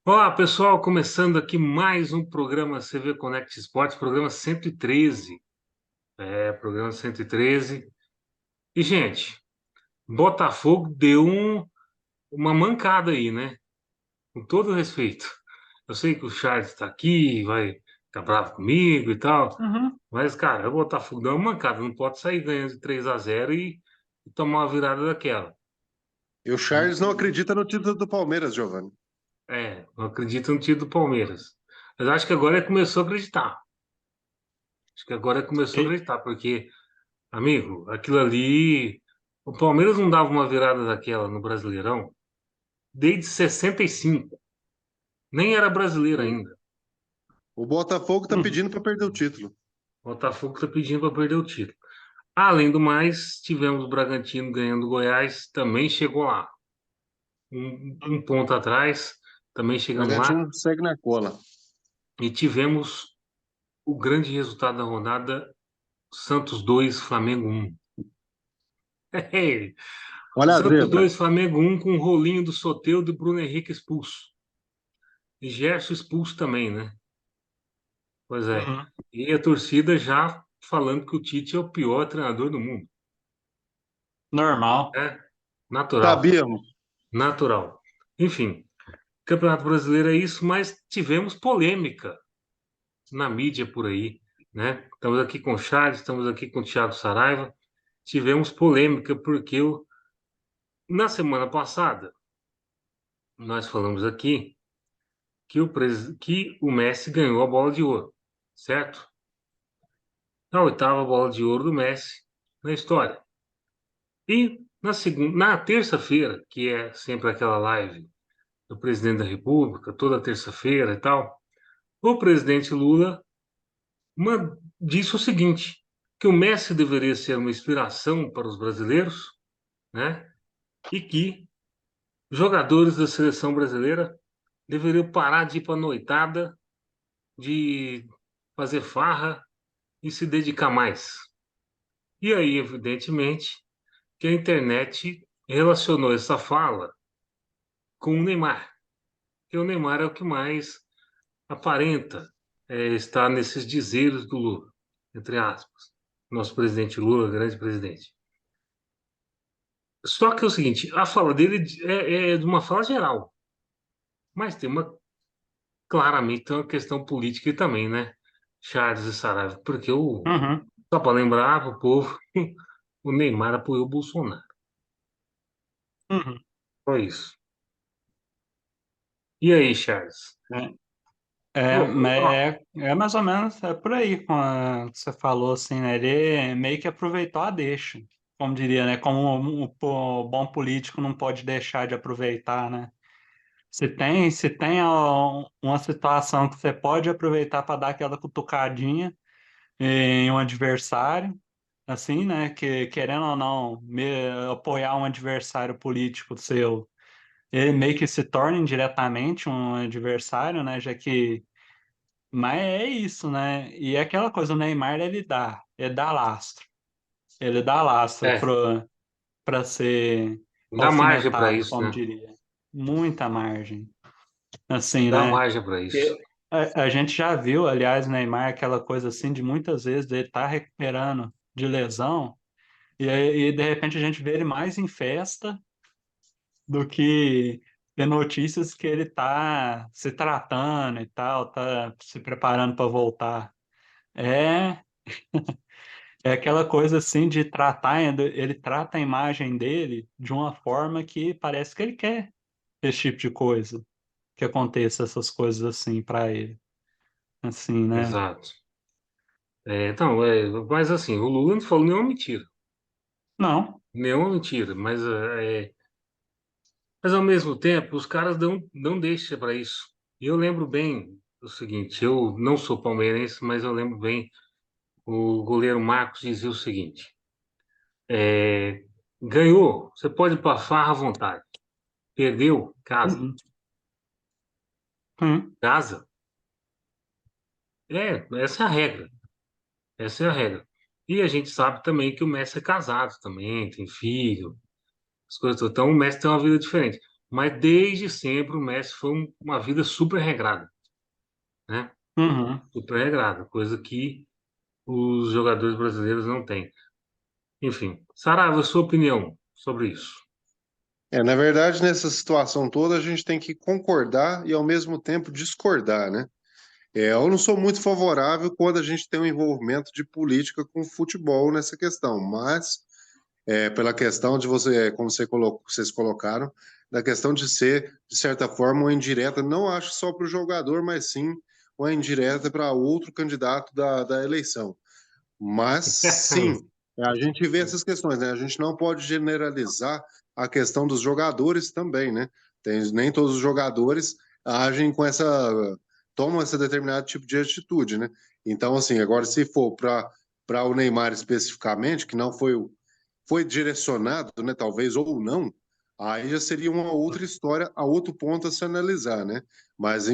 Olá, pessoal, começando aqui mais um programa CV Connect Esportes, programa 113. Programa 113. E, gente, Botafogo deu uma mancada aí, né? Com todo respeito. Eu sei que o Charles está aqui, vai ficar bravo comigo e tal, Uhum. mas, cara, o Botafogo deu uma mancada, não pode sair ganhando de 3-0 e tomar uma virada daquela. E o Charles não acredita no título do Palmeiras, Giovanni. Não acredito no título do Palmeiras. Mas acho que agora ele começou a acreditar. Acho que agora ele começou a E- acreditar, porque amigo, aquilo ali. O Palmeiras não dava uma virada daquela no Brasileirão desde 65. Nem era brasileiro o, ainda. o Botafogo tá Uhum. pedindo para perder o título. O Botafogo está pedindo para perder o título. Além do mais, tivemos o Bragantino ganhando o Goiás, também chegou lá. Um ponto atrás, também O chegamos lá. Bragantino segue na cola. E tivemos o grande resultado da rodada: Santos 2, Flamengo 1. Olha a Santos zebra. 2, Flamengo 1, com o rolinho do Soteldo e Bruno Henrique expulso. E Gerson expulso também, né? Pois é. Uhum. E a torcida já falando que o Tite é o pior treinador do mundo. Normal. É natural, Sabíamos. natural. Enfim, Campeonato Brasileiro é isso, mas tivemos polêmica na mídia por aí, né? Estamos aqui com o Charles, estamos aqui com o Thiago Saraiva. Tivemos polêmica porque na semana passada nós falamos aqui que o Messi ganhou a bola de ouro, certo? A oitava bola de ouro do Messi na história. E na terça-feira, que é sempre aquela live do presidente da República, toda terça-feira e tal, o presidente Lula disse o seguinte, que o Messi deveria ser uma inspiração para os brasileiros, né? E que jogadores da seleção brasileira deveriam parar de ir para a noitada, de fazer farra e se dedicar mais. E aí, evidentemente, que a internet relacionou essa fala com o Neymar, que o Neymar é o que mais aparenta estar nesses dizeres do Lula, entre aspas. Nosso presidente Lula, grande presidente. Só que é o seguinte, a fala dele é de uma fala geral, mas claramente tem uma questão política também, né? Charles e Saraiva, porque Uhum. só para lembrar para o povo, o Neymar apoiou o Bolsonaro. Uhum. Só isso. E aí, Charles? Mas Ó, é mais ou menos por aí, como você falou assim, né? Ele meio que aproveitou a deixa, como diria, né? Como o bom político não pode deixar de aproveitar, né? Se tem uma situação que você pode aproveitar para dar aquela cutucadinha em um adversário, assim, né? Que querendo ou não apoiar um adversário político seu, ele meio que se torna indiretamente um adversário, né? Já que. Mas é isso, né? E é aquela coisa, o Neymar ele dá lastro. Ele dá lastro é, para ser dá margem para alfinetado, isso, como né? diria. Muita margem. Assim, Dá né? margem para isso. Porque a gente já viu, aliás, Neymar, aquela coisa assim de muitas vezes ele tá recuperando de lesão e de repente a gente vê ele mais em festa do que ter notícias que ele tá se tratando e tal, tá se preparando para voltar. É, é aquela coisa assim de tratar, ele trata a imagem dele de uma forma que parece que ele quer esse tipo de coisa, que aconteça essas coisas assim para ele, assim, né? Exato. Então, mas assim, o Lula não falou nenhuma mentira. Não. Nenhuma mentira, mas ao mesmo tempo os caras não deixam para isso. E eu lembro bem o seguinte, eu não sou palmeirense, mas eu lembro bem o goleiro Marcos dizia o seguinte, é, ganhou, você pode ir para farra à vontade. Perdeu, casa. Uhum. Uhum. Casa. Essa é a regra. Essa é a regra. E a gente sabe também que o Messi é casado também, tem filho, as coisas todas. Então o Messi tem uma vida diferente. mas desde sempre o Messi foi uma vida super regrada, né? Uhum. Super regrada, coisa que os jogadores brasileiros não têm. Enfim, Saraiva, sua opinião sobre isso? Na verdade, nessa situação toda, a gente tem que concordar e, ao mesmo tempo, discordar, né? Eu não sou muito favorável quando a gente tem um envolvimento de política com futebol nessa questão, mas pela questão de você, como vocês colocaram, da questão de ser, de certa forma, uma indireta, não acho só para o jogador, mas sim uma indireta para outro candidato da eleição. Mas sim, a gente vê essas questões, né? A gente não pode generalizar a questão dos jogadores também, né? Nem todos os jogadores agem com tomam esse determinado tipo de atitude, né? Então, assim, agora se for para o Neymar especificamente, que não foi direcionado, né? Talvez ou não, aí já seria uma outra história, a outro ponto a se analisar, né? Mas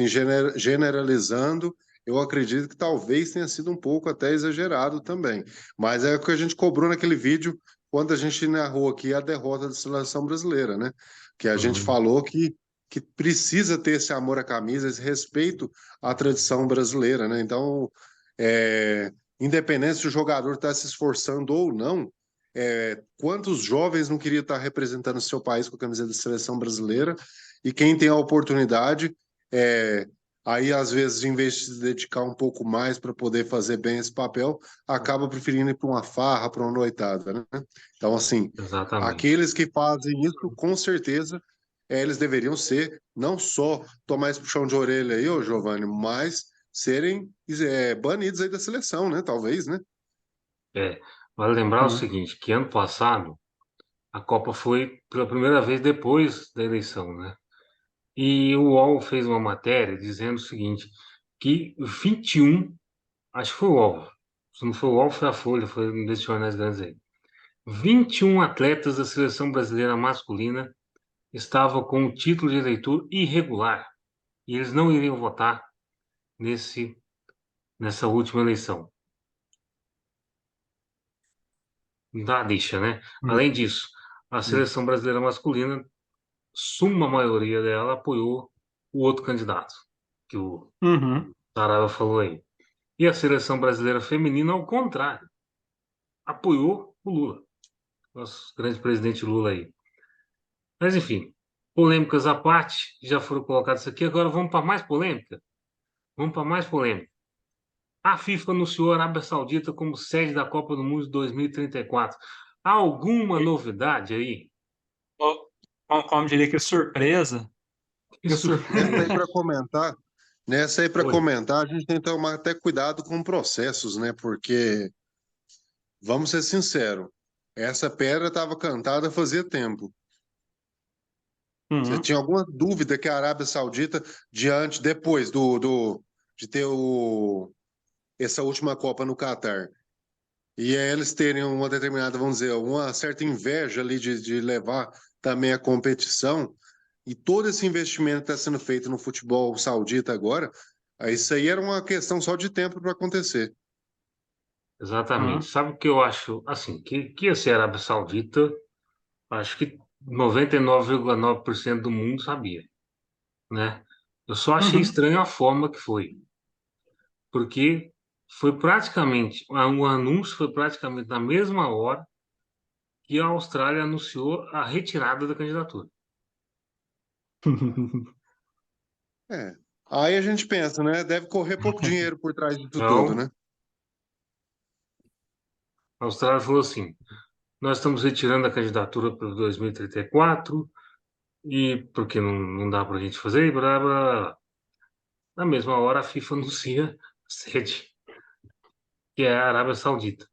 generalizando, eu acredito que talvez tenha sido um pouco até exagerado também. Mas é o que a gente cobrou naquele vídeo quando a gente narrou aqui a derrota da seleção brasileira, né? Que a gente Uhum. falou que precisa ter esse amor à camisa, esse respeito à tradição brasileira, né? Então, independente se o jogador está se esforçando ou não, quantos jovens não queriam estar representando seu país com a camisa da seleção brasileira? E quem tem a oportunidade, é, aí às vezes, em vez de se dedicar um pouco mais para poder fazer bem esse papel, acaba preferindo ir para uma farra, para uma noitada, né? Então, assim, Exatamente. aqueles que fazem isso, com certeza, eles deveriam ser, não só tomar esse puxão de orelha aí, ô Giovanni, mas serem banidos aí da seleção, né? Talvez, né? É, vale lembrar o Sim. seguinte, que ano passado a Copa foi pela primeira vez depois da eleição, né? E o UOL fez uma matéria dizendo o seguinte, que 21, acho que foi o UOL, se não foi o UOL, foi a Folha, foi um desses jornais grandes aí. 21 atletas da seleção brasileira masculina estavam com o título de eleitor irregular e eles não iriam votar nesse, nessa última eleição. Dá deixa, né? Uhum. Além disso, a seleção brasileira masculina, suma maioria dela, apoiou o outro candidato, que o Uhum. Saraiva falou aí. E a seleção brasileira feminina, ao contrário, apoiou o Lula, nosso grande presidente Lula aí. Mas, enfim, polêmicas à parte, já foram colocadas isso aqui, agora vamos para mais polêmica? Vamos para mais polêmica. A FIFA anunciou a Arábia Saudita como sede da Copa do Mundo de 2034. Há alguma novidade aí? Como diria que surpresa. Que Isso. sur... Nessa aí para comentar, nessa aí para Oi, comentar, a gente tem que tomar até cuidado com processos, né? Porque, vamos ser sinceros, essa pedra estava cantada fazia tempo. Você Uhum. tinha alguma dúvida que a Arábia Saudita, depois de ter essa última Copa no Catar, e aí eles terem uma determinada, vamos dizer, uma certa inveja ali de levar também a competição, e todo esse investimento que está sendo feito no futebol saudita agora, isso aí era uma questão só de tempo para acontecer. exatamente. Uhum. Sabe o que eu acho? Assim, que ia ser a Arábia Saudita, acho que 99,9% do mundo sabia, né? Eu só achei Uhum. estranho a forma que foi, porque foi praticamente, o anúncio foi praticamente na mesma hora que a Austrália anunciou a retirada da candidatura. É. Aí a gente pensa, né? Deve correr pouco dinheiro por trás disso tudo, Então, né? a Austrália falou assim: nós estamos retirando a candidatura para 2034 e porque não dá para a gente fazer, e blá, blá, blá. Na mesma hora, a FIFA anuncia a sede, que é a Arábia Saudita.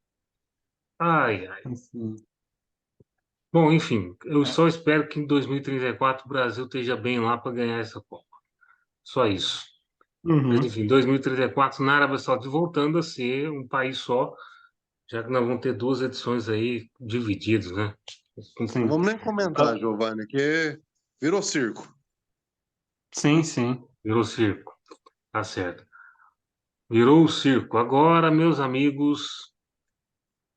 Ai, ai. Assim, Bom, enfim, eu é. só espero que em 2034 o Brasil esteja bem lá para ganhar essa Copa. Só isso. Mas, Uhum. enfim, 2034 na Arábia Saudita voltando a ser um país só, já que nós vamos ter duas edições aí divididas, né? Não Sim. vamos nem comentar, Ah, Giovanni, que virou circo. sim, sim. Virou circo, tá certo. Virou o circo. Agora, meus amigos,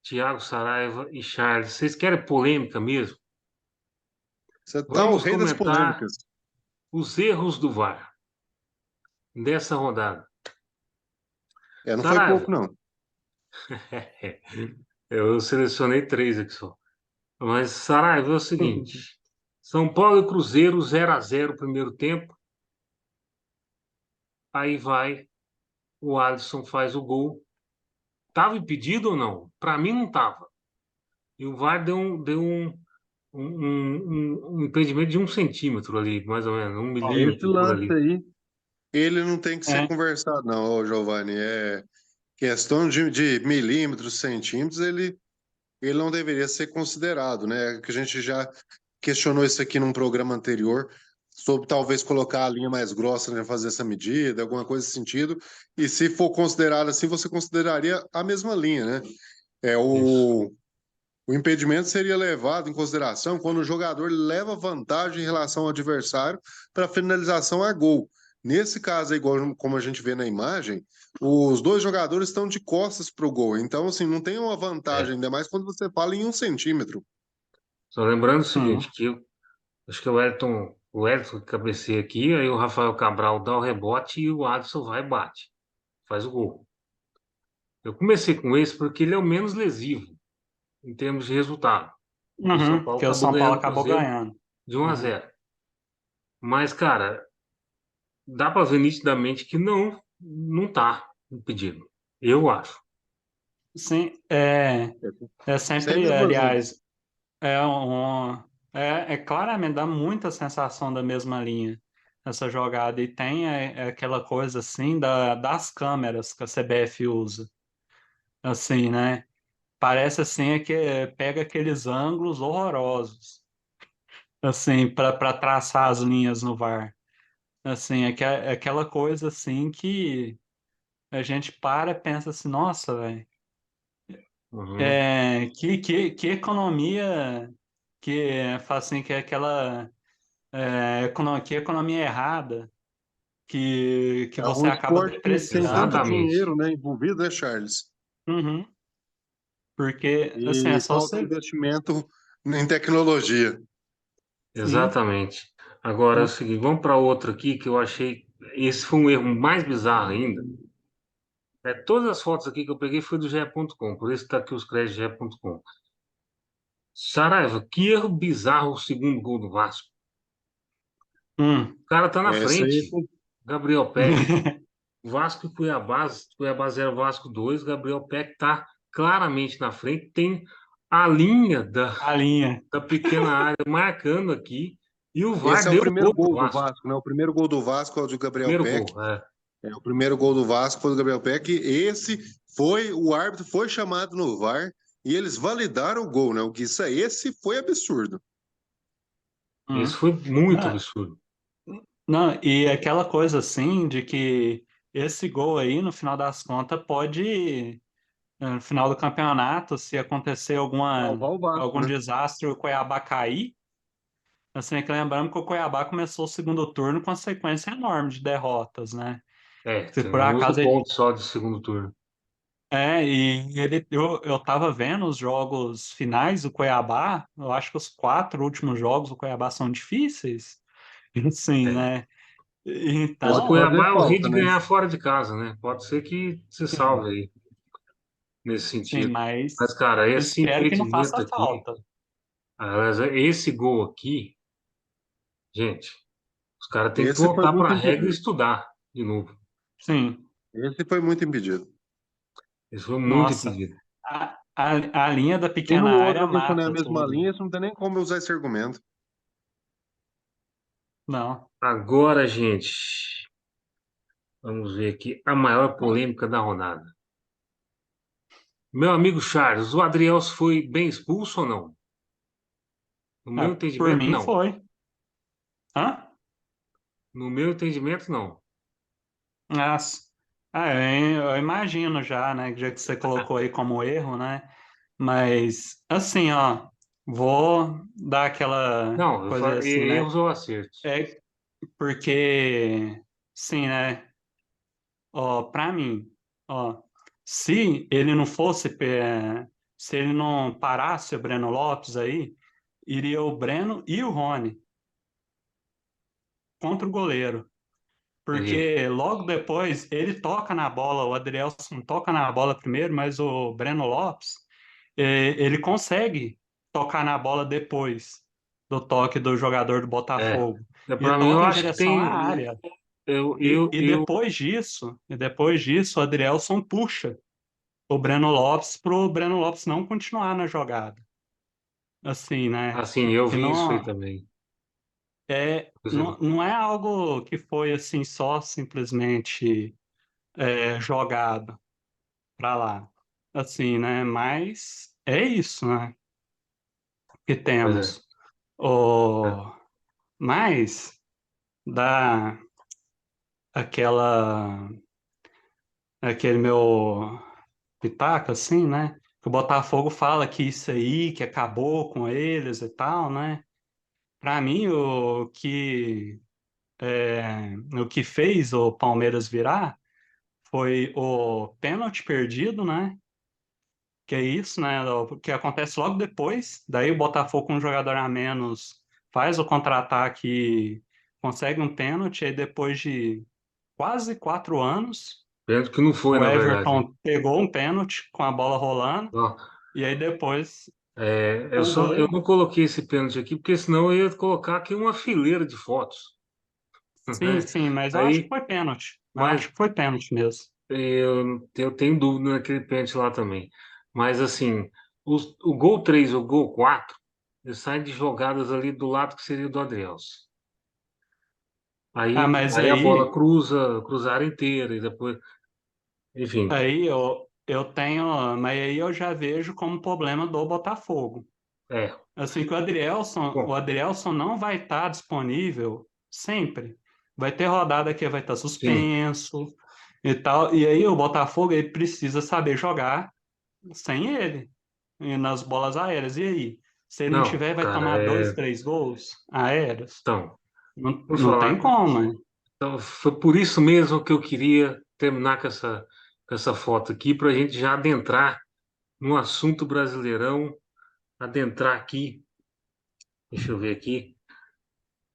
Tiago Saraiva e Charles, vocês querem polêmica mesmo? Você tá o Vamos rei das comentar polêmicas. os erros do VAR dessa rodada. É, não foi Saraiva, pouco, não. eu selecionei 3 aqui só. Mas, Saraiva, é o seguinte: São Paulo e Cruzeiro 0-0 primeiro tempo. Aí vai, o Alisson faz o gol. Tava impedido ou não? Para mim não tava. E o VAR deu um impedimento de 1 centímetro ali, mais ou menos, um Esse milímetro por lance ali. aí, ele não tem que ser É, conversado, não, ô, Giovanni. É questão de milímetros, centímetros, ele não deveria ser considerado, né? Que a gente já questionou isso aqui num programa anterior, sobre talvez colocar a linha mais grossa, né, fazer essa medida, alguma coisa nesse sentido. E se for considerado assim, você consideraria a mesma linha, né? É Isso. o impedimento seria levado em consideração quando o jogador leva vantagem em relação ao adversário para finalização a gol. Nesse caso, igual como a gente vê na imagem, os dois jogadores estão de costas para o gol. Então, assim, não tem uma vantagem, É. ainda mais quando você fala em 1 centímetro. Só lembrando o sim. seguinte, acho que o Elton cabeceia aqui, aí o Rafael Cabral dá o rebote e o Alisson vai e bate. Faz o gol. Eu comecei com esse porque ele é o menos lesivo em termos de resultado. E o São Paulo Que o acabou São Paulo ganhando o acabou Cruzeiro ganhando. de 1 a Uhum. 0. Mas, cara, dá para ver nitidamente que não tá impedido. Eu acho. Sim, é sempre, Segue as duas linhas. aliás, é é claramente dá muita sensação da mesma linha essa jogada e tem aquela coisa assim das câmeras que a CBF usa, assim, né? Parece assim pega aqueles ângulos horrorosos, assim, para traçar as linhas no VAR. Assim, é aquela coisa assim que a gente para e pensa assim, nossa, velho, Uhum. que economia que faz assim, que é aquela que economia errada que É você um acaba esporte que tem tanto depreciando. Exatamente. dinheiro, né, envolvido, né, Charles? Uhum. Porque, assim, é E só falta você. investimento em tecnologia. Sim. Exatamente. Agora é o seguinte, vamos para outro aqui que eu achei. Esse foi um erro mais bizarro ainda. Todas as fotos aqui que eu peguei foi do GE.com, por isso está aqui os créditos do GE.com. Saraiva, que erro bizarro o segundo gol do Vasco. Hum. O cara tá na Essa aí, frente. Gabriel Peck. Vasco e Cuiabá. Cuiabá 0, Vasco 2. Gabriel Peck tá claramente na frente. Tem a linha A linha. da pequena área marcando aqui. E o esse VAR é o deu primeiro gol pro gol do Vasco. Vasco, né? O primeiro gol do Vasco é o de Gabriel Primeiro Peck. gol. É. É, o primeiro gol do Vasco foi do Gabriel Peck. Esse foi, o árbitro foi chamado no VAR e eles validaram o gol, né? O que esse foi absurdo. Esse Hum. foi muito Não, absurdo. não, e aquela coisa assim de que esse gol aí, no final das contas, pode, no final do campeonato, se acontecer Salvar o Vasco, algum né? desastre e o Cuiabá cair, assim, é que lembrando que o Cuiabá começou o segundo turno com uma sequência enorme de derrotas, né? Se Tem por 11 acaso ele. pontos só de segundo turno. Eu tava vendo os jogos finais do Cuiabá, eu acho que os 4 últimos jogos do Cuiabá são difíceis, sim, É. né? Mas o Pode Então, fazer Cuiabá é o rei falta, de né? ganhar fora de casa, né? Pode ser que se sim, salve aí nesse sim, sentido. Mas, mas cara, esse espero que não impedimento faça aqui, falta. aliás, esse gol aqui, gente, os caras têm que Esse foi voltar para muito a regra e impedido. estudar de novo. Sim, Esse foi muito impedido. Isso foi muito nossa, impedido. a linha da E no pequena área outro, que quando é a mata mesma tudo. linha, isso não tem nem como usar esse argumento. Não. Agora, gente, vamos ver aqui a maior polêmica da rodada. Meu amigo Charles, o Adrielso foi bem expulso ou não? No meu Por entendimento, mim não. foi. Hã? No meu entendimento, não. As- eu imagino já, né? Já que você colocou aí como erro, né? Mas, assim, ó, vou dar aquela Não, eu coisa falo, assim, né? erros ou acertos. É porque, sim, né? Ó, pra mim, ó, se ele não parasse o Breno Lopes aí, iria o Breno e o Rony contra o goleiro. Entendi. Porque logo depois ele toca na bola, o Adrielson toca na bola primeiro, mas o Breno Lopes, ele consegue tocar na bola depois do toque do jogador do É, Botafogo. E para mim, eu toca em acho que direção à tem. área. Eu, E, eu, e eu, depois disso, o Adrielson puxa o Breno Lopes para o Breno Lopes não continuar na jogada. Assim, né? assim, eu Que vi isso aí não também. Pois é. não é algo que foi assim só simplesmente jogado para lá. Assim, né? Mas é isso, né? Que Pois é. temos. O... Mas dá aquela aquele meu pitaco, assim, né? Que o Botafogo fala que isso aí, que acabou com eles e tal, né? Para mim, o que fez o Palmeiras virar foi o pênalti perdido, né? Que é isso, né? O que acontece logo depois. Daí o Botafogo com um jogador a menos faz o contra-ataque, consegue um pênalti, aí depois de quase 4 anos, Vendo que não foi, o na verdade, né? Everton pegou um pênalti com a bola rolando, Ó, e aí depois eu o só eu gol. não coloquei esse pênalti aqui, porque senão eu ia colocar aqui uma fileira de fotos, Sim, né? sim, mas eu acho que Aí, foi pênalti. Eu mas acho que foi pênalti mesmo. eu tenho dúvida naquele pênalti lá também. Mas assim, o gol 3 e o gol 4 eles saem de jogadas ali do lado que seria do Adrielson. Ah, Aí, mas aí a bola aí, cruza a área inteira e depois, enfim, aí eu tenho, mas aí eu já vejo como problema do Botafogo. é. Assim que o Bom, Adrielson não vai estar disponível sempre. Vai ter rodada que vai estar sim, suspenso e tal. E aí o Botafogo ele precisa saber jogar sem ele e nas bolas aéreas. E aí? Se ele não não, tiver, vai cara, tomar dois, três gols aéreos? então, Não, por não tem falar, como, né? então, foi por isso mesmo que eu queria terminar com essa foto aqui, para a gente já adentrar no assunto Brasileirão, adentrar aqui, deixa eu ver aqui,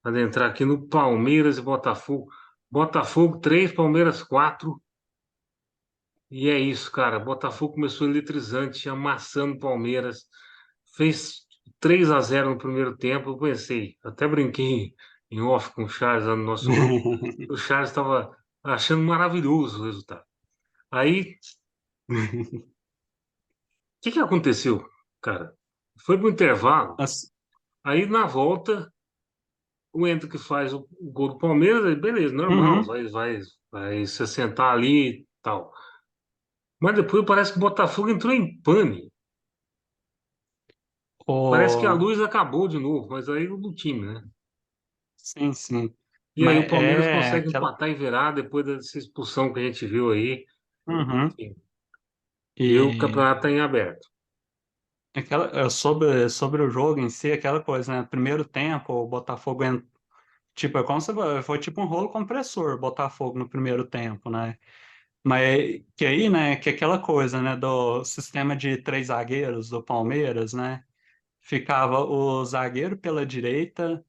adentrar aqui no Palmeiras e Botafogo. Botafogo 3, Palmeiras 4. E é isso, cara. Botafogo começou eletrizante, amassando o Palmeiras. Fez 3-0 no primeiro tempo. Eu pensei, até brinquei em off com o Charles lá no nosso grupo. O Charles estava achando maravilhoso o resultado. Aí, o que que aconteceu, cara? Foi pro intervalo. As- Aí, na volta, o Hendrick faz o gol do Palmeiras. Aí, beleza, normal. Uhum. Vai se sentar ali e tal. Mas depois parece que o Botafogo entrou em pane. Parece que a O... luz acabou de novo, mas aí do time, né? Sim, sim. E aí Mas o Palmeiras é consegue aquela. empatar e virar depois dessa expulsão que a gente viu aí. Uhum. Enfim, e o E campeonato está em aberto. sobre o jogo em si, aquela coisa, né? Primeiro tempo, o Botafogo tipo, é como se foi tipo um rolo compressor, Botafogo no primeiro tempo, né? Mas que aí, né, que aquela coisa, né, do sistema de três zagueiros do Palmeiras, né? Ficava o zagueiro pela direita,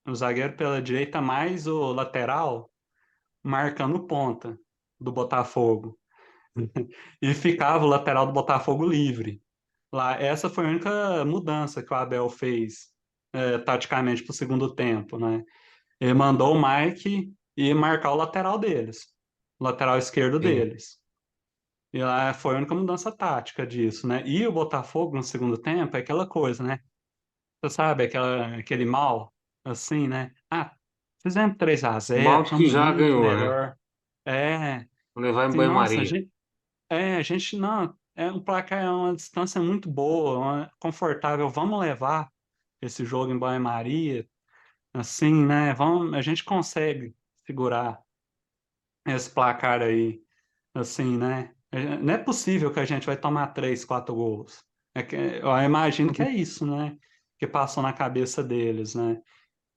o zagueiro pela direita mais o lateral marcando ponta do Botafogo. E ficava o lateral do Botafogo livre. Lá, essa foi a única mudança que o Abel fez, taticamente para o segundo tempo, né? Ele mandou o Mike ir marcar o lateral deles, o lateral esquerdo Sim, deles. E lá foi a única mudança tática disso, né? E o Botafogo no segundo tempo é aquela coisa, né? Você sabe, aquele mal, assim, né? Ah, fizemos 3-0, Balde que estamos já muito ganhou, né? melhor. É, Vou levar em assim, nossa, banho-maria. a gente não, um placar é uma distância muito boa, confortável. Vamos levar esse jogo em banho-maria, assim, né? A gente consegue segurar esse placar aí, assim, né? Não é possível que a gente vai tomar 3, 4 gols. Eu imagino que é isso, né? Que passou na cabeça deles, né?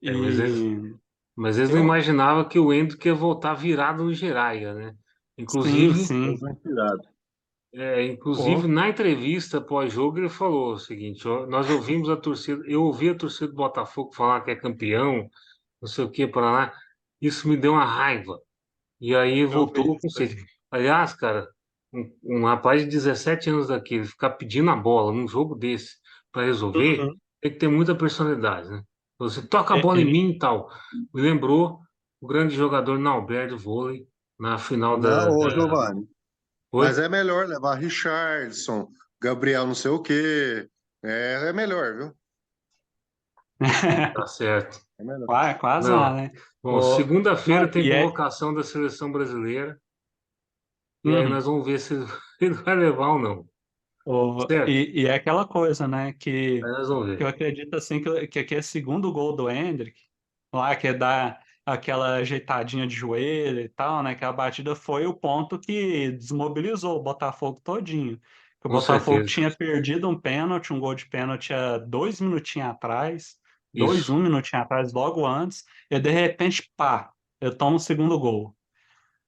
É, E mas eles não eu, imaginavam que o Hendrick ia voltar virado no Giraia, né? sim, Inclusive, Deus sim. me tirado. Inclusive, Pô, na entrevista pós-jogo, ele falou o seguinte: ó, nós ouvimos a torcida, eu ouvi a torcida do Botafogo falar que é campeão, não sei o que, para lá. Isso me deu uma raiva. E aí eu vi voltou isso com sede. aí. Aliás, cara, um rapaz de 17 anos daquele ficar pedindo a bola num jogo desse para resolver, Uhum. tem que ter muita personalidade, né? Você toca a E- bola em e- mim e tal. Me lembrou o grande jogador Nauber do vôlei na final Não, ô da... Giovanni, mas Oi? é melhor levar Richardson, Gabriel não sei o quê. É melhor, viu? Tá certo. É melhor. Quase lá, Não. né? Bom, O, não, segunda-feira tem e é, convocação da seleção brasileira e aí uhum. nós vamos ver se ele vai levar ou não. Certo? E é aquela coisa, né? Aí nós vamos Que eu ver. acredito assim que aquele segundo gol do Endrick, lá que dá aquela ajeitadinha de joelho e tal, né? Que a batida foi o ponto que desmobilizou o Botafogo todinho. Que o Com Botafogo certeza. tinha perdido um pênalti, um gol de pênalti há 2 minutinhos atrás, Isso. um minutinho atrás, logo antes, e de repente, pá, eu tomo o segundo gol.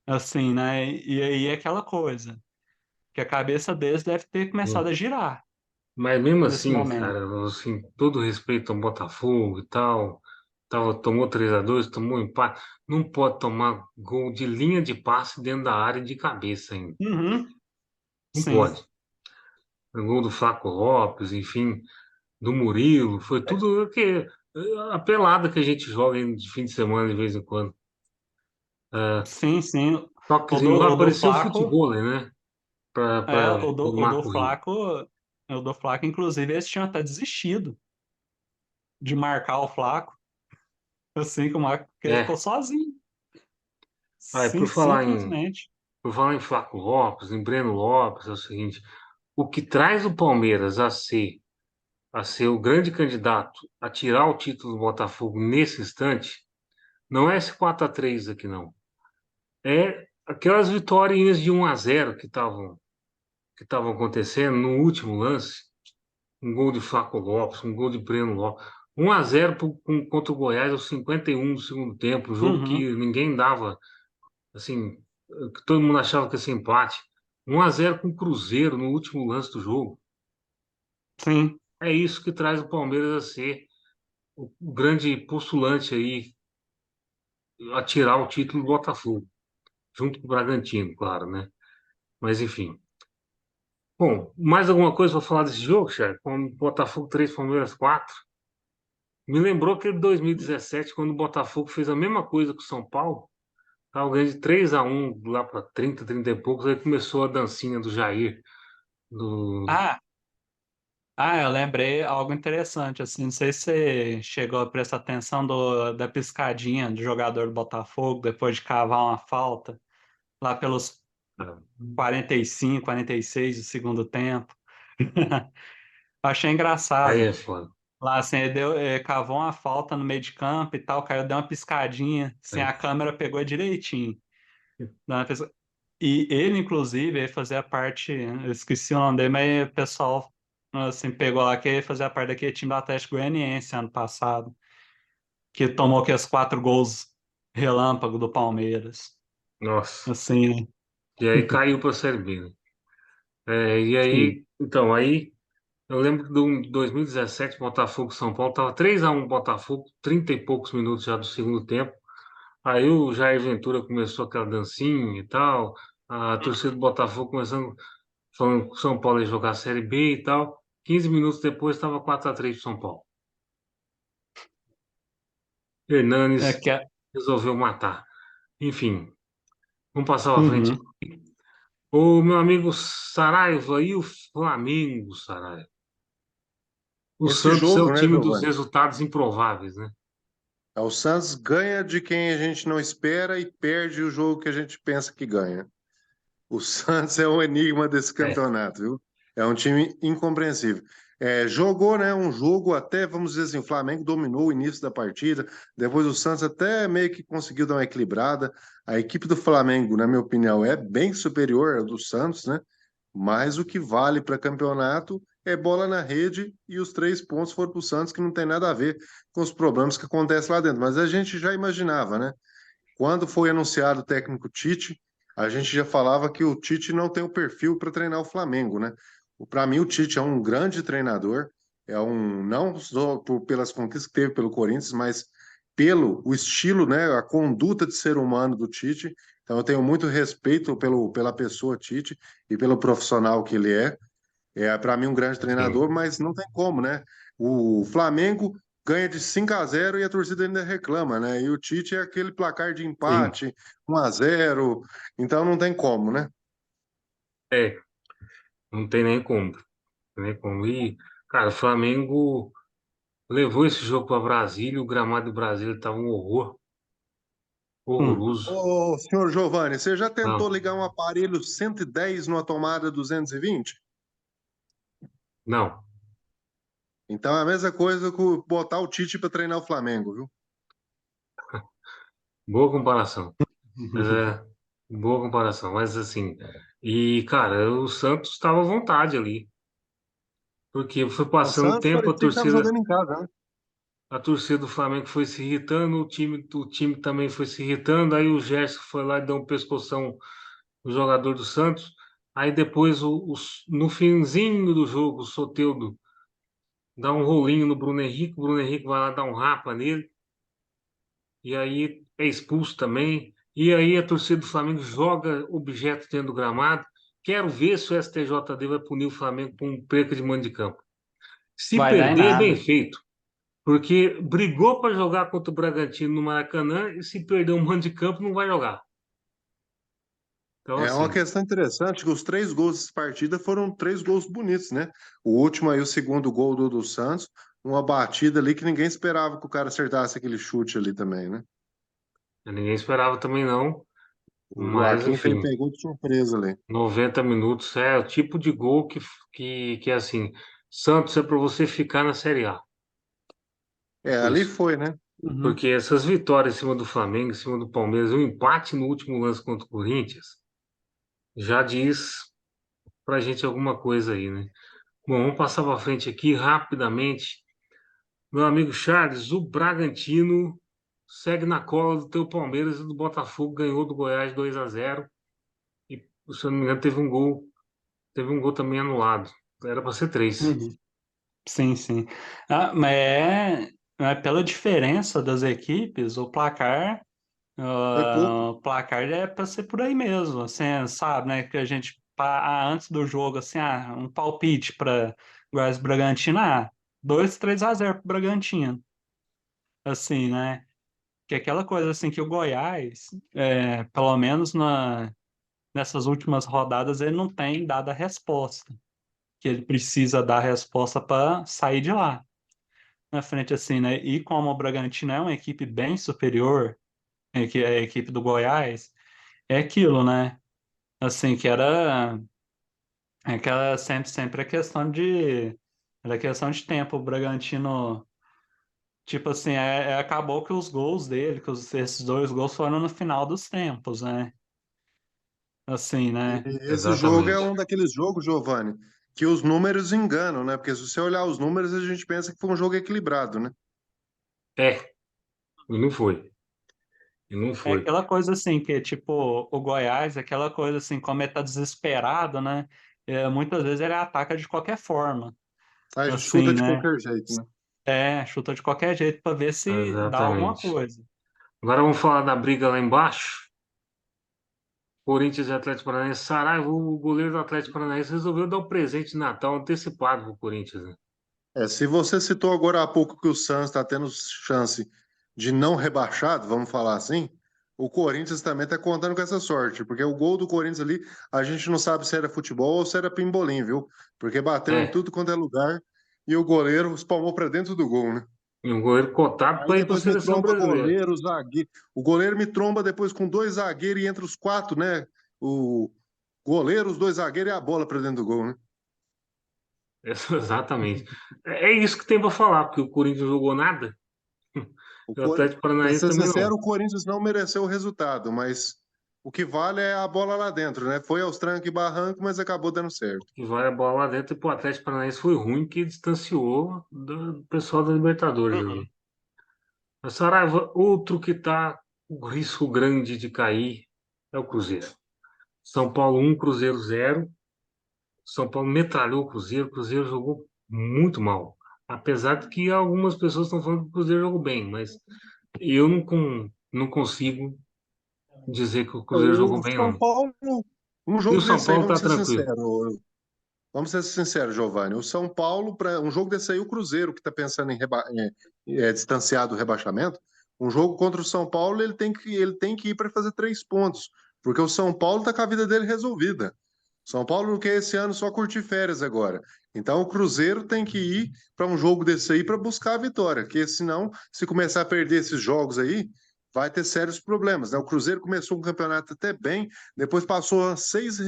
Assim, né? E aí é aquela coisa, que a cabeça deles deve ter começado a girar Mas mesmo nesse assim, momento. cara, assim, todo respeito ao Botafogo e tal, tomou 3-2, tomou empate, não pode tomar gol de linha de passe dentro da área de cabeça ainda. Uhum, Não sim. pode. O gol do Flaco Lopes, enfim, do Murilo, foi tudo que a pelada que a gente joga aí de fim de semana de vez em quando. Sim, sim. Toquezinho, lá O do apareceu o Flaco, futebol, né? Para o tomar do corrida. Flaco, o do Flaco, inclusive, eles tinham até desistido de marcar o Flaco, assim, que o Marco, porque ele ficou É. sozinho. Ah, Sim, simplesmente. por falar em Flaco Lopes, em Breno Lopes, é o seguinte, o que traz o Palmeiras a ser o grande candidato a tirar o título do Botafogo nesse instante, não é esse 4-3 aqui, não. É aquelas vitórias de 1-0 que estavam acontecendo no último lance, um gol de Flaco Lopes, um gol de Breno Lopes. 1-0 contra o Goiás aos 51 do segundo tempo, um jogo Uhum, que ninguém dava, assim, que todo mundo achava que ia ser empate. 1-0 com o Cruzeiro no último lance do jogo. sim. É isso que traz o Palmeiras a ser o grande postulante aí a tirar o título do Botafogo, junto com o Bragantino, claro, né? Mas enfim. Bom, mais alguma coisa para falar desse jogo, Charles? Com Botafogo 3, Palmeiras 4. Me lembrou aquele 2017, quando o Botafogo fez a mesma coisa com o São Paulo. Tava ganhando de 3-1 lá para 30, 30 e poucos. Aí começou a dancinha do Jair. Do... Ah, eu lembrei algo interessante, assim, não sei se você chegou a prestar atenção da piscadinha do jogador do Botafogo depois de cavar uma falta, lá pelos 45, 46 do segundo tempo. Achei Aí engraçado. é foda. Lá, assim, cavou uma falta no meio de campo e tal, caiu, deu uma piscadinha, assim, a É. câmera pegou direitinho. Deu uma E ele, inclusive, ia fazer a parte, eu esqueci o nome dele, mas o pessoal, assim, pegou lá que ele ia fazer a parte daquele time do Atlético Goianiense ano passado, que tomou aqueles 4 gols relâmpago do Palmeiras. Nossa. Assim, E aí caiu para a Série B, né? E sim. aí, então, aí eu lembro que do 2017, Botafogo e São Paulo, tava 3-1 Botafogo, 30 e poucos minutos já do segundo tempo. Aí o Jair Ventura começou aquela dancinha e tal, a torcida do Botafogo começando, falando que o São Paulo ia jogar a Série B e tal. 15 minutos depois estava 4-3 para São Paulo. É Hernanes que é... resolveu matar. Enfim, vamos passar para frente. Uhum. O meu amigo Saraiva e o Flamengo, Saraiva. O Esse Santos é o jogo, né, time dos Giovanni? resultados improváveis, né? O Santos ganha de quem a gente não espera e perde o jogo que a gente pensa que ganha. O Santos é um enigma desse É. campeonato, viu? É um time incompreensível. Jogou, né, um jogo até, vamos dizer assim, o Flamengo dominou o início da partida, depois o Santos até meio que conseguiu dar uma equilibrada. A equipe do Flamengo, na minha opinião, é bem superior à do Santos, né? Mas o que vale para campeonato é bola na rede e os 3 pontos foram para o Santos, que não tem nada a ver com os problemas que acontecem lá dentro. Mas a gente já imaginava, né? Quando foi anunciado o técnico Tite, a gente já falava que o Tite não tem o perfil para treinar o Flamengo, né? Para mim, o Tite é um grande treinador, é um não só pelas conquistas que teve pelo Corinthians, mas pelo o estilo, né, a conduta de ser humano do Tite. Então, eu tenho muito respeito pela pessoa Tite e pelo profissional que ele é. É, para mim, um grande Sim, treinador, mas não tem como, né? O Flamengo ganha de 5-0 e a torcida ainda reclama, né? E o Tite é aquele placar de sim. empate, 1-0, então não tem como, né? É, não tem nem como. Não tem nem como. E, cara, o Flamengo levou esse jogo para Brasília, o gramado do Brasília estava um horror, Hum. horroroso. Ô, senhor Giovanni, você já tentou Não, ligar um aparelho 110 numa tomada 220? não. Então é a mesma coisa que botar o Tite para treinar o Flamengo, viu? Boa comparação. Mas é, boa comparação. Mas assim, e, cara, o Santos estava à vontade ali. Porque foi O passando o Santos tempo, parecia que estava jogando em casa, né? a torcida do Flamengo foi se irritando, o time também foi se irritando, aí o Gerson foi lá e deu um pescoção no jogador do Santos. Aí depois, no finzinho do jogo, o Soteldo dá um rolinho no Bruno Henrique, o Bruno Henrique vai lá dar um rapa nele, e aí é expulso também. E aí a torcida do Flamengo joga objetos dentro do gramado. Quero ver se o STJD vai punir o Flamengo com perca de mando de campo. Se Vai dar em perder, é bem nada. feito. Porque brigou para jogar contra o Bragantino no Maracanã e se perder um mando de campo não vai jogar. Então, É uma assim, questão interessante que os 3 gols dessa partida foram 3 gols bonitos, né? O último aí, o segundo gol do Santos, uma batida ali que ninguém esperava que o cara acertasse aquele chute ali também, né? ninguém esperava também não, O mas Joaquim enfim, pegou de surpresa ali. 90 minutos é o tipo de gol que é assim, Santos é para você ficar na Série A. É, Por ali isso, foi, né? Uhum. porque essas vitórias em cima do Flamengo, em cima do Palmeiras, o empate no último lance contra o Corinthians, já diz pra gente alguma coisa aí, né? Bom, vamos passar para frente aqui rapidamente. Meu amigo Charles, o Bragantino segue na cola do teu Palmeiras e do Botafogo, ganhou do Goiás 2-0 e, se eu não me engano, teve um gol também anulado. Era para ser três. Uhum. Sim, sim. Ah, mas pela diferença das equipes, Foi pouco. o placar é para ser por aí mesmo, assim, sabe, né, que a gente antes do jogo assim, um palpite para Goiás e Bragantino, 2-3-0 pro Bragantino, assim, né? Que é aquela coisa assim que o Goiás, pelo menos nessas últimas rodadas, ele não tem dado a resposta, que ele precisa dar a resposta para sair de lá. Na frente, assim, né? E como o Bragantino é uma equipe bem superior, que é a equipe do Goiás, é aquilo, né? Assim, que aquela sempre a questão era questão de tempo. O Bragantino, tipo assim, acabou que os gols dele, esses 2 gols foram no final dos tempos, né? Assim, E né? esse jogo é Exatamente. um daqueles jogos, Giovanni, que os números enganam, né? Porque se você olhar os números, a gente pensa que foi um jogo equilibrado, né? É, e não foi. E não É foi. aquela coisa assim, que tipo, o Goiás, aquela coisa assim, como ele tá desesperado, né? Muitas vezes ele ataca de qualquer forma, A gente chuta assim, de né? qualquer jeito, né? Chuta de qualquer jeito para ver se dá alguma Exatamente. coisa. Agora vamos falar da briga lá embaixo. Corinthians e Atlético Paranaense. Saraiva, o goleiro do Atlético Paranaense, resolveu dar um presente de Natal antecipado pro Corinthians, né? É, se você citou agora há pouco que o Santos está tendo chance de não rebaixado, vamos falar assim, o Corinthians também está contando com essa sorte, porque o gol do Corinthians ali, a gente não sabe se era futebol ou se era pimbolim, viu? Porque bateu em É, tudo quanto é lugar e o goleiro espalmou para dentro do gol, né? e um goleiro cotado Aí para ir para a depois me seleção tromba brasileira. goleiro, zagueiro. O goleiro me tromba depois com 2 zagueiros e entre os 4, né? O goleiro, os 2 zagueiros e a bola para dentro do gol, né? Exatamente. É isso que tem para falar, porque o Corinthians não jogou nada, O e o Cor... Atlético Para Paranaense ser também sincero, não. o Corinthians não mereceu o resultado, mas o que vale é a bola lá dentro, né? Foi aos trancos e barrancos, mas acabou dando certo. Que vai a bola lá dentro e pro Atlético Paranaense foi ruim que distanciou do pessoal da Libertadores Uhum. ali. A Saraiva, outro que está com risco grande de cair é o Cruzeiro. São Paulo 1, Cruzeiro 0. São Paulo metralhou o Cruzeiro jogou muito mal. Apesar de que algumas pessoas estão falando que o Cruzeiro jogou bem, mas eu não consigo dizer que o Cruzeiro jogou O bem, São não. Paulo, um E o jogo São desse aí, Paulo tá tranquilo. vamos ser sinceros, Giovanni. O São Paulo, para um jogo desse aí, o Cruzeiro, que está pensando em distanciar do rebaixamento, um jogo contra o São Paulo, ele tem que ir para fazer 3 pontos, porque o São Paulo está com a vida dele resolvida. São Paulo não quer esse ano só curtir férias agora. Então o Cruzeiro tem que ir para um jogo desse aí para buscar a vitória, porque senão, se começar a perder esses jogos aí, vai ter sérios problemas, né? O Cruzeiro começou um campeonato até bem, depois passou 6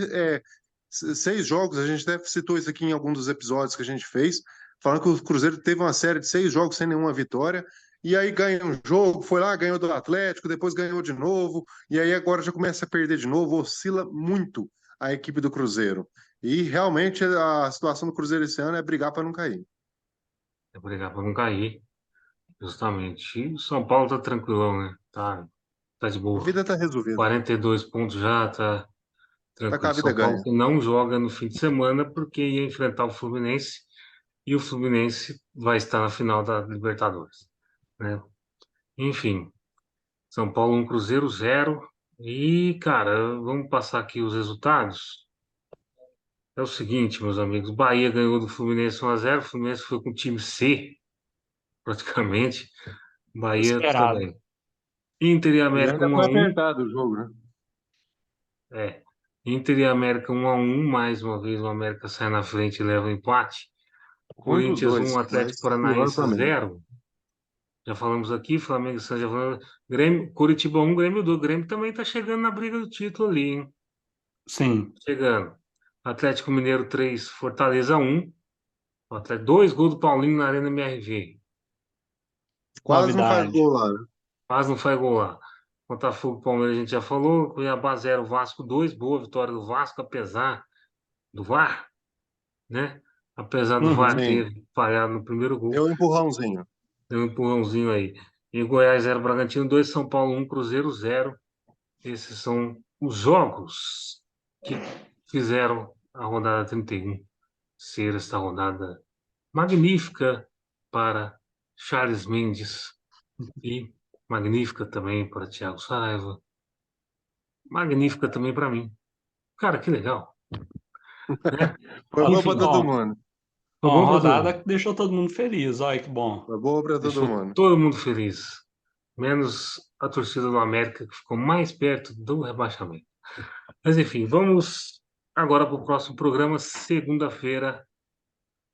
jogos, a gente até citou isso aqui em algum dos episódios que a gente fez, falando que o Cruzeiro teve uma série de 6 jogos sem nenhuma vitória, e aí ganha um jogo, foi lá, ganhou do Atlético, depois ganhou de novo, e aí agora já começa a perder de novo, oscila muito a equipe do Cruzeiro. E realmente a situação do Cruzeiro esse ano é brigar para não cair. É brigar para não cair, justamente. E o São Paulo tá tranquilão, né? Tá de A boa. vida está resolvida, 42 pontos já, tá tá com tranquilo. a vida São Paulo ganha. que não joga no fim de semana porque ia enfrentar o Fluminense e o Fluminense vai estar na final da Libertadores, né? Enfim, São Paulo 1, Cruzeiro 0. E, cara, vamos passar aqui os resultados. É o seguinte, meus amigos, Bahia ganhou do Fluminense 1-0. O Fluminense foi com o time C, praticamente. Bahia tá Esperado. bem. Inter e E América ainda 1 foi a 1. apertado o jogo, né? É. Inter e América 1 a 1. Mais uma vez o América sai na frente e leva o empate. Um dos Corinthians 1, dois, Atlético mas pior Paranaense para mim. 0. Já falamos aqui, Flamengo e Santos já falamos. Grêmio, Curitiba 1, Grêmio 2. Grêmio também tá chegando na briga do título ali, hein? Sim, Chegando. Atlético Mineiro 3, Fortaleza 1. O Atlético, 2 gols do Paulinho na Arena MRV. Quase não faz novidade. gol lá, né? Quase não faz gol lá. Botafogo, Palmeiras, a gente já falou. Cuiabá 0, Vasco 2. Boa vitória do Vasco, apesar do VAR, né? Apesar do VAR Uhum. Sim, ter falhado no primeiro gol, deu um empurrãozinho. deu um empurrãozinho aí. E Goiás 0, Bragantino 2, São Paulo 1, Cruzeiro 0. Esses são os jogos que fizeram a rodada 31 ser esta rodada magnífica para Charles Mendes e magnífica também para Thiago Saraiva. Magnífica também para mim. Cara, que legal, né? Foi bom para Enfim, todo Bom, mundo. foi uma bom para todo rodada mundo. que deixou todo mundo feliz. Olha que bom. Foi bom para todo Deixou mundo. todo mundo feliz. Menos a torcida do América, que ficou mais perto do rebaixamento. Mas enfim, vamos agora para o próximo programa, segunda-feira.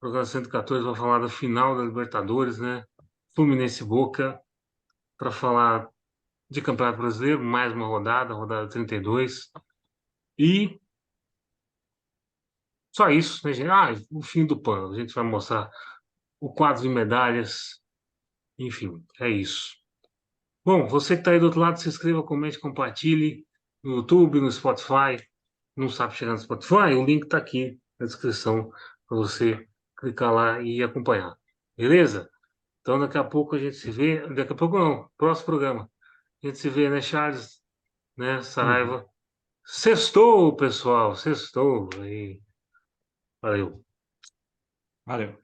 Programa 114 vai falar da final da Libertadores, né? Fluminense e Boca, para falar de Campeonato Brasileiro, mais uma rodada, rodada 32. E só isso, né, gente? O fim do pano. A gente vai mostrar o quadro de medalhas. Enfim, é isso. Bom, você que está aí do outro lado, se inscreva, comente, compartilhe no YouTube, no Spotify. Não sabe chegar no Spotify? O link está aqui na descrição para você clicar lá e acompanhar. Beleza? Então daqui a pouco a gente se vê. Daqui a pouco não, próximo programa. A gente se vê, né, Charles? Né, Uhum. Saraiva? Sextou, pessoal. Sextou. Aí, valeu. Valeu.